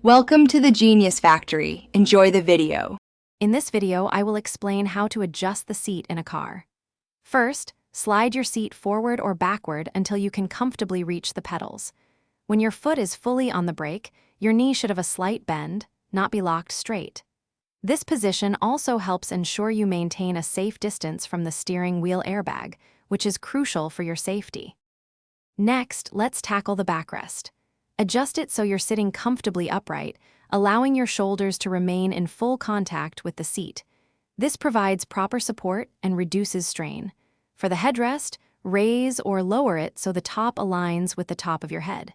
Welcome to the Genius Factory. Enjoy the video. In this video, I will explain how to adjust the seat in a car. First, slide your seat forward or backward until you can comfortably reach the pedals. When your foot is fully on the brake, your knee should have a slight bend, not be locked straight. This position also helps ensure you maintain a safe distance from the steering wheel airbag, which is crucial for your safety. Next, let's tackle the backrest. Adjust it so you're sitting comfortably upright, allowing your shoulders to remain in full contact with the seat. This provides proper support and reduces strain. For the headrest, raise or lower it so the top aligns with the top of your head.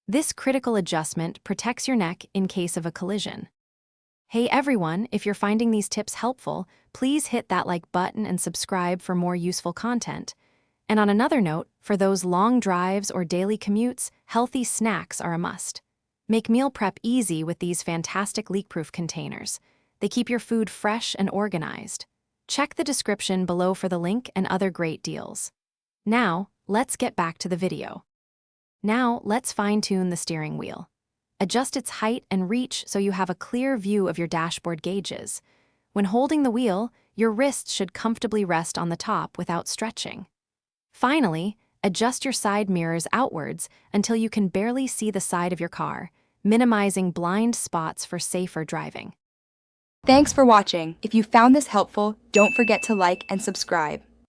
This critical adjustment protects your neck in case of a collision. Hey everyone, if you're finding these tips helpful, please hit that like button and subscribe for more useful content. And on another note, for those long drives or daily commutes, healthy snacks are a must. Make meal prep easy with these fantastic leak-proof containers. They keep your food fresh and organized. Check the description below for the link and other great deals. Now, let's get back to the video. Now, let's fine-tune the steering wheel. Adjust its height and reach so you have a clear view of your dashboard gauges. When holding the wheel, your wrists should comfortably rest on the top without stretching. Finally, adjust your side mirrors outwards until you can barely see the side of your car, minimizing blind spots for safer driving. Thanks for watching. If you found this helpful, don't forget to like and subscribe.